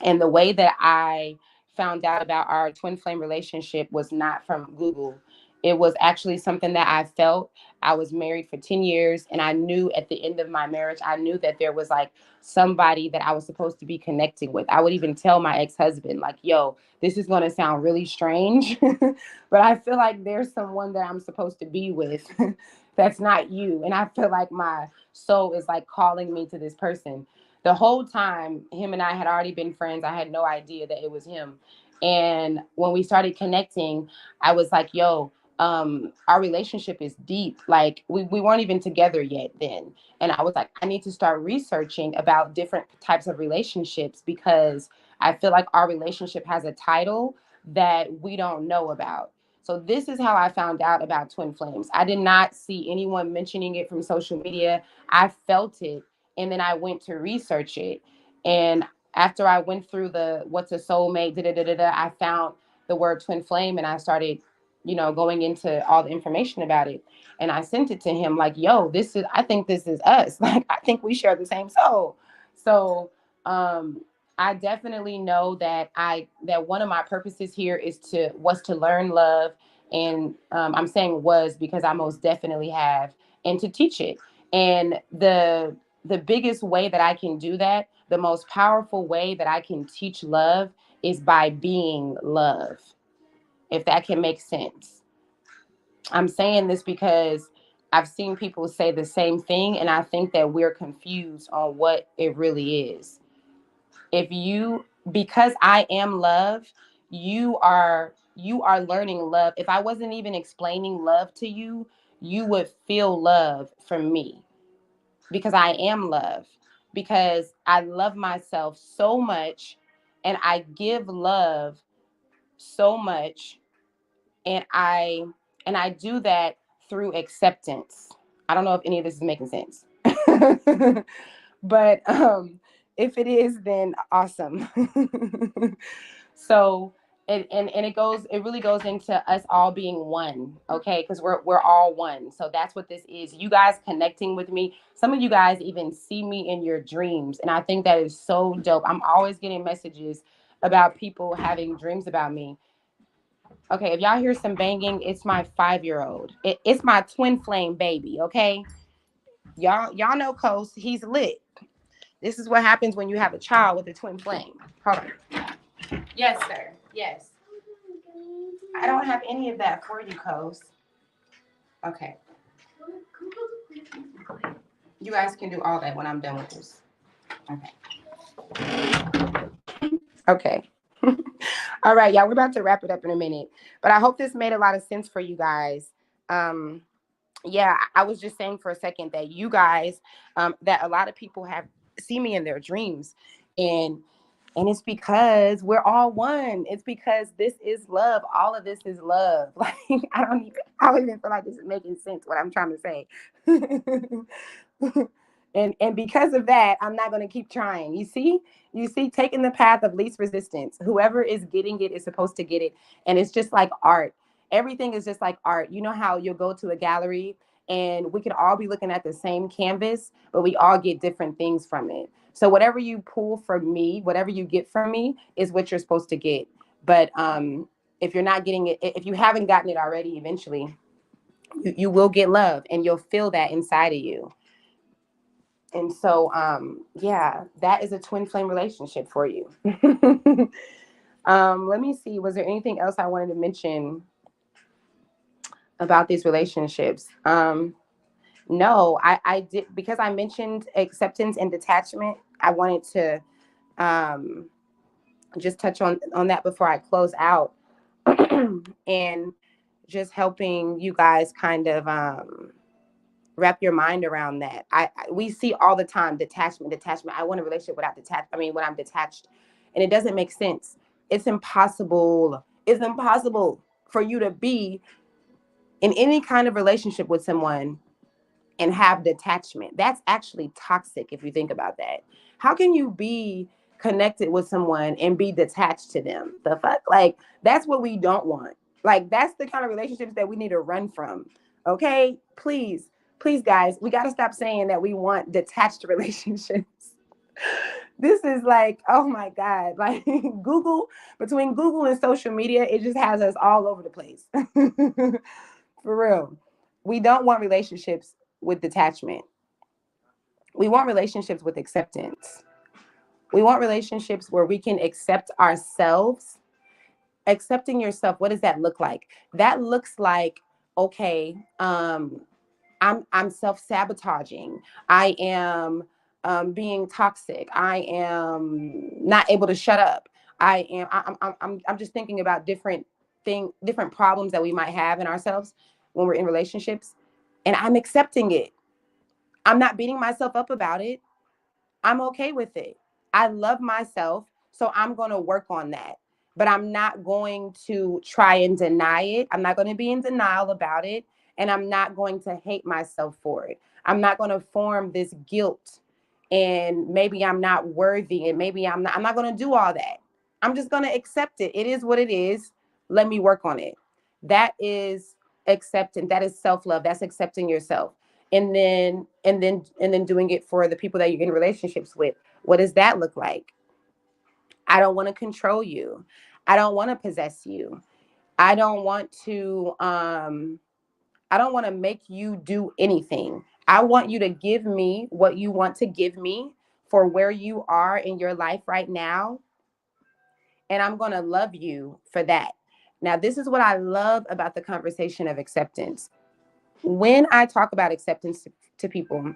and the way that I found out about our twin flame relationship was not from Google. It was actually something that I felt. I was married for 10 years, and I knew at the end of my marriage, I knew that there was like somebody that I was supposed to be connecting with. I would even tell my ex-husband, like, yo, this is going to sound really strange, but I feel like there's someone that I'm supposed to be with that's not you. And I feel like my soul is like calling me to this person. The whole time him and I had already been friends. I had no idea that it was him. And when we started connecting, I was like, yo, our relationship is deep. Like we weren't even together yet then. And I was like, I need to start researching about different types of relationships because I feel like our relationship has a title that we don't know about. So this is how I found out about twin flames. I did not see anyone mentioning it from social media. I felt it, and then I went to research it. And after I went through the what's a soulmate, I found the word twin flame, and I started, going into all the information about it. And I sent it to him like, yo, I think this is us. Like, I think we share the same soul. So, I definitely know that one of my purposes here was to learn love, and I'm saying was because I most definitely have, and to teach it. And the biggest way that I can do that, the most powerful way that I can teach love is by being love, if that can make sense. I'm saying this because I've seen people say the same thing, and I think that we're confused on what it really is. Because I am love, you are learning love. If I wasn't even explaining love to you, you would feel love from me because I am love, because I love myself so much and I give love so much, and I do that through acceptance. I don't know if any of this is making sense. But if it is, then awesome. So it really goes into us all being one, okay? Because we're all one. So that's what this is. You guys connecting with me. Some of you guys even see me in your dreams, and I think that is so dope. I'm always getting messages about people having dreams about me. Okay, if y'all hear some banging, it's my 5-year-old. It's my twin flame baby, okay? Y'all know Coast, he's lit. This is what happens when you have a child with a twin flame. Hold on. Yes, sir. Yes. I don't have any of that for you, Coast. Okay. You guys can do all that when I'm done with this. Okay. Okay. All right, y'all. We're about to wrap it up in a minute, but I hope this made a lot of sense for you guys. Yeah, I was just saying for a second that you guys, that a lot of people have see me in their dreams, and it's because we're all one. It's because this is love. All of this is love. Like I don't even feel like this is making sense what I'm trying to say. And because of that, I'm not going to keep trying. You see, taking the path of least resistance. Whoever is getting it is supposed to get it, and it's just like art. Everything is just like art. You know how you'll go to a gallery and we could all be looking at the same canvas, but we all get different things from it. So whatever you pull from me, whatever you get from me, is what you're supposed to get. But if you're not getting it, if you haven't gotten it already, eventually you will get love, and you'll feel that inside of you. And so, yeah, that is a twin flame relationship for you. Let me see. Was there anything else I wanted to mention about these relationships? No, I did, because I mentioned acceptance and detachment. I wanted to um, just touch on that before I close out, and just helping you guys kind of wrap your mind around that. We see all the time detachment. I want a relationship without detach. I mean, when I'm detached, and it doesn't make sense. It's impossible. It's impossible for you to be in any kind of relationship with someone and have detachment. That's actually toxic if you think about that. How can you be connected with someone and be detached to them? The fuck? Like, that's what we don't want. Like, that's the kind of relationships that we need to run from. Okay? Please, please, guys, we got to stop saying that we want detached relationships. This is like, oh my God, like between Google and social media, it just has us all over the place. For real. We don't want relationships with detachment. We want relationships with acceptance. We want relationships where we can accept ourselves. Accepting yourself, what does that look like? That looks like, okay, I'm self-sabotaging. I am being toxic. I am not able to shut up. I'm just thinking about different problems that we might have in ourselves when we're in relationships, and I'm accepting it. I'm not beating myself up about it. I'm okay with it. I love myself, so I'm going to work on that. But I'm not going to try and deny it. I'm not going to be in denial about it. And I'm not going to hate myself for it. I'm not going to form this guilt and maybe I'm not worthy and maybe I'm not going to do all that. I'm just going to accept it. It is what it is. Let me work on it. That is accepting. That is self-love. That's accepting yourself. And then doing it for the people that you're in relationships with. What does that look like? I don't want to control you. I don't want to possess you. I don't want to I don't want to make you do anything. I want you to give me what you want to give me for where you are in your life right now, and I'm going to love you for that. Now, this is what I love about the conversation of acceptance. When I talk about acceptance to people,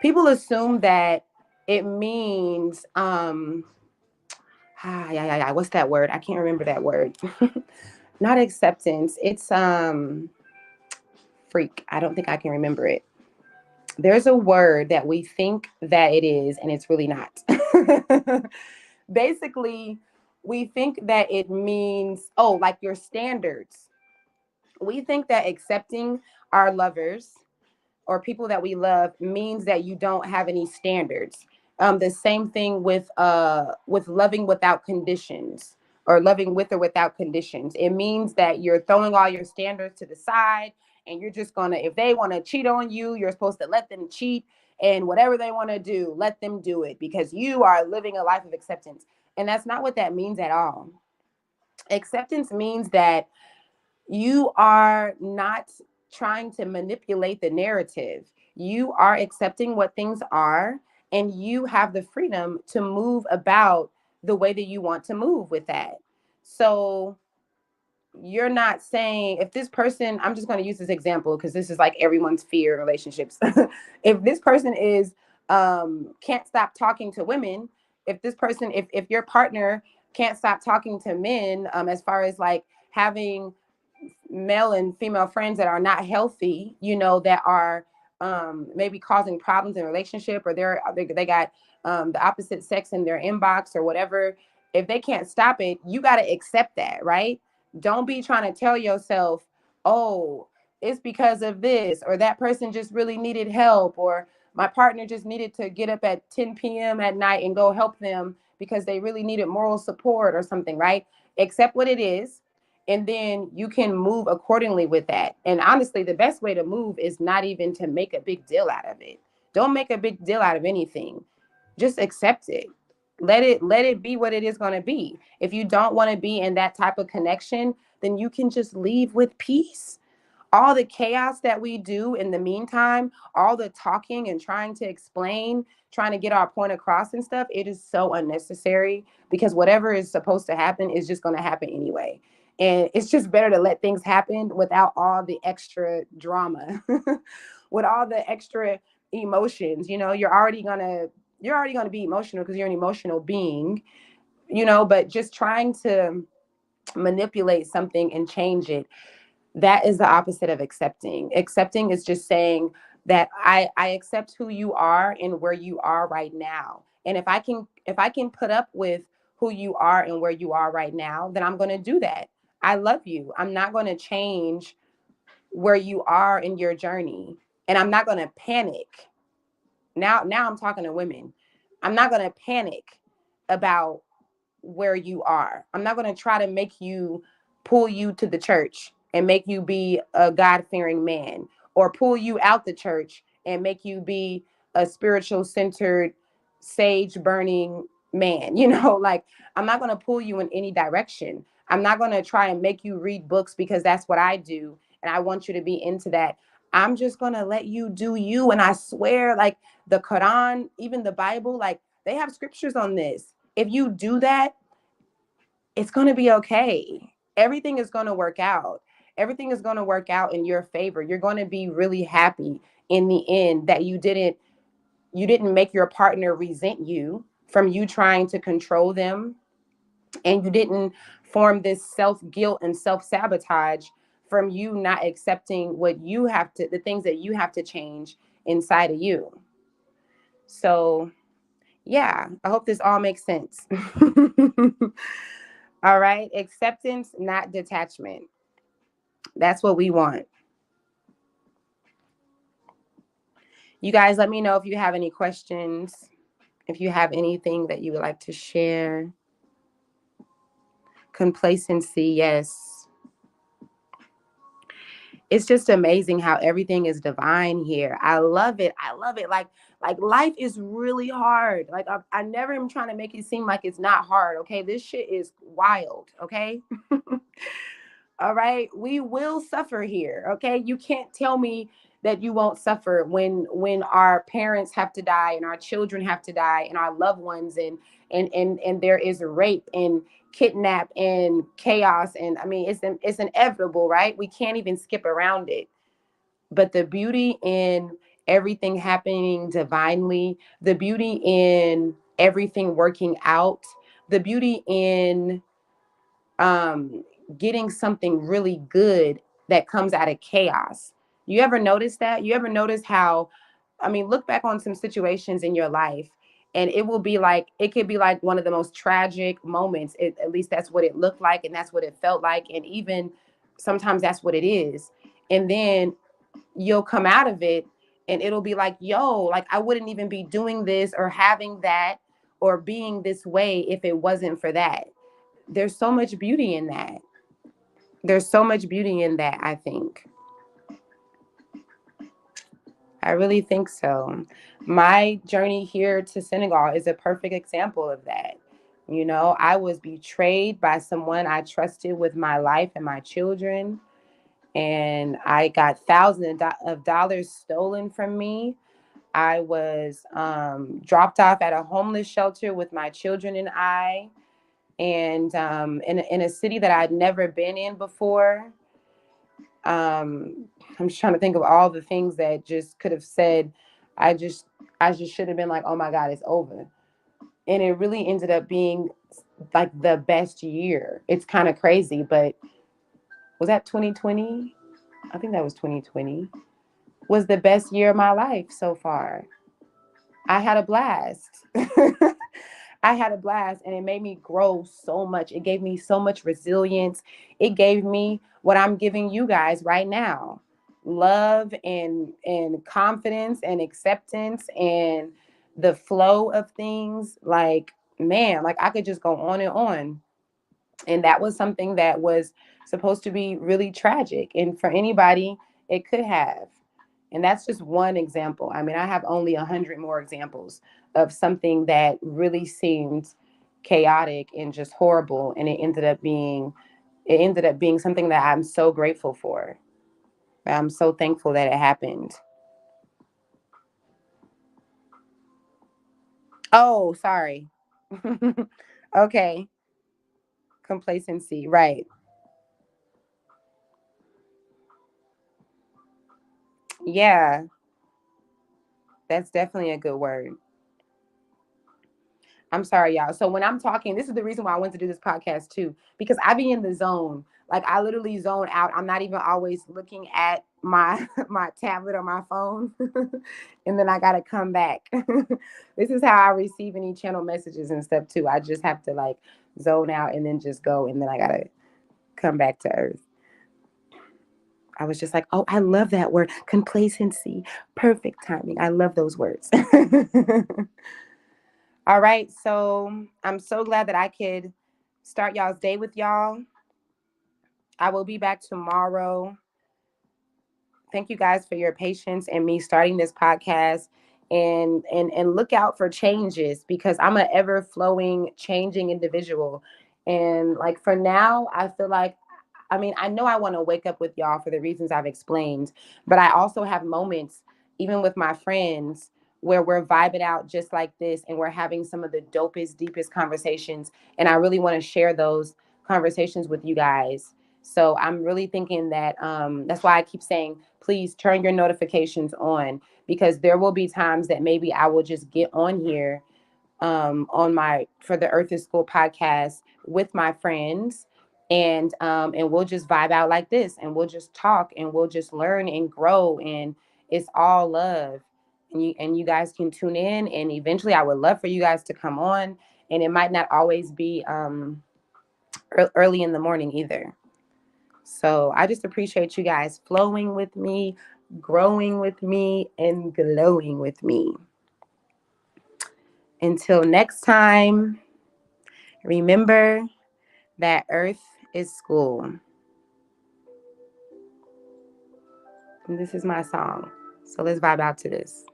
people assume that it means yeah, what's that word? I can't remember that word. Not acceptance. It's freak. I don't think I can remember it. There's a word that we think that it is and it's really not. Basically, we think that it means, oh, like your standards. We think that accepting our lovers or people that we love means that you don't have any standards. The same thing with loving without conditions or loving with or without conditions. It means that you're throwing all your standards to the side and you're just gonna, if they want to cheat on you, you're supposed to let them cheat, and whatever they want to do, let them do it because you are living a life of acceptance. And that's not what that means at all. Acceptance means that you are not trying to manipulate the narrative. You are accepting what things are, and you have the freedom to move about the way that you want to move with that. So you're not saying, if this person, I'm just going to use this example because this is like everyone's fear in relationships. If this person is can't stop talking to women, if this person, if your partner can't stop talking to men, as far as like having male and female friends that are not healthy, that are maybe causing problems in relationship, or they got the opposite sex in their inbox or whatever. If they can't stop it, you got to accept that, right? Don't be trying to tell yourself, oh, it's because of this, or that person just really needed help, or my partner just needed to get up at 10 p.m. at night and go help them because they really needed moral support or something, right? Accept what it is, and then you can move accordingly with that. And honestly, the best way to move is not even to make a big deal out of it. Don't make a big deal out of anything. Just accept it. Let it be what it is going to be. If you don't want to be in that type of connection, then you can just leave with peace. All the chaos that we do in the meantime, all the talking and trying to explain, trying to get our point across and stuff, it is so unnecessary because whatever is supposed to happen is just going to happen anyway. And it's just better to let things happen without all the extra drama, with all the extra emotions. You're already going to be emotional because you're an emotional being, but just trying to manipulate something and change it, that is the opposite of accepting. Accepting is just saying that I accept who you are and where you are right now. And if I can put up with who you are and where you are right now, then I'm going to do that. I love you. I'm not going to change where you are in your journey, and I'm not going to panic. Now I'm talking to women. I'm not going to panic about where you are. I'm not going to try to make you pull you to the church and make you be a God fearing man, or pull you out the church and make you be a spiritual centered, sage burning man. Like, I'm not going to pull you in any direction. I'm not going to try and make you read books because that's what I do. And I want you to be into that. I'm just going to let you do you. And I swear, like the Quran, even the Bible, like they have scriptures on this. If you do that, it's going to be okay. Everything is going to work out. Everything is going to work out in your favor. You're going to be really happy in the end that you didn't make your partner resent you from you trying to control them and you didn't form this self-guilt and self-sabotage from you not accepting what you have to, the things that you have to change inside of you. So yeah, I hope this all makes sense. All right, acceptance, not detachment. That's what we want. You guys, let me know if you have any questions, if you have anything that you would like to share. Complacency, yes. It's just amazing how everything is divine here. I love it. I love it. Like life is really hard. Like I never am trying to make it seem like it's not hard. Okay, this shit is wild. Okay. All right, we will suffer here. Okay, you can't tell me that you won't suffer when our parents have to die and our children have to die and our loved ones, and there is rape and kidnap and chaos, and I mean it's inevitable, right? We can't even skip around it. But the beauty in everything happening divinely, the beauty in everything working out, the beauty in um getting something really good that comes out of chaos. You ever notice that? You ever notice how, I mean, look back on some situations in your life and it will be like, it could be like one of the most tragic moments. At least that's what it looked like and that's what it felt like, and even sometimes that's what it is. And then you'll come out of it and it'll be like, yo, like I wouldn't even be doing this or having that or being this way if it wasn't for that. There's so much beauty in that. There's so much beauty in that, I think. I really think so. My journey here to Senegal is a perfect example of that. You know, I was betrayed by someone I trusted with my life and my children, and I got thousands of dollars stolen from me. I was dropped off at a homeless shelter with my children and I, and in a city that I'd never been in before. I'm just trying to think of all the things that just could have said. I just I just should have been like, oh my God, it's over. And it really ended up being like the best year. It's kind of crazy, but was that 2020? I think that was 2020. Was the best year of my life so far. I had a blast. I had a blast and it made me grow so much. It gave me so much resilience. It gave me what I'm giving you guys right now. Love and confidence and acceptance and the flow of things. Like, man, like I could just go on and on. And that was something that was supposed to be really tragic. And for anybody, it could have. And that's just one example. I mean, I have only 100 more examples of something that really seemed chaotic and just horrible. And it ended up being something that I'm so grateful for. I'm so thankful that it happened. Oh, sorry. Okay. Complacency. Right. Yeah. That's definitely a good word. I'm sorry, y'all. So when I'm talking, this is the reason why I wanted to do this podcast too, because I be in the zone. Like I literally zone out. I'm not even always looking at my my tablet or my phone, and then I gotta come back. This is how I receive any channel messages and stuff too. I just have to like zone out and then just go, and then I gotta come back to earth. I was just like, oh, I love that word, complacency, perfect timing. I love those words. All right. So I'm so glad that I could start y'all's day with y'all. I will be back tomorrow. Thank you guys for your patience and me starting this podcast, and look out for changes because I'm an ever flowing changing individual. And like for now, I feel like, I mean, I know I want to wake up with y'all for the reasons I've explained, but I also have moments, even with my friends, where we're vibing out just like this and we're having some of the dopest, deepest conversations. And I really want to share those conversations with you guys. So I'm really thinking that that's why I keep saying, please turn your notifications on because there will be times that maybe I will just get on here for the Earth is School podcast with my friends, and we'll just vibe out like this, and we'll just talk, and we'll just learn and grow, and it's all love. And you guys can tune in, and eventually I would love for you guys to come on, and it might not always be early in the morning either. So I just appreciate you guys flowing with me, growing with me, and glowing with me. Until next time, remember that Earth is school. And this is my song. So let's vibe out to this.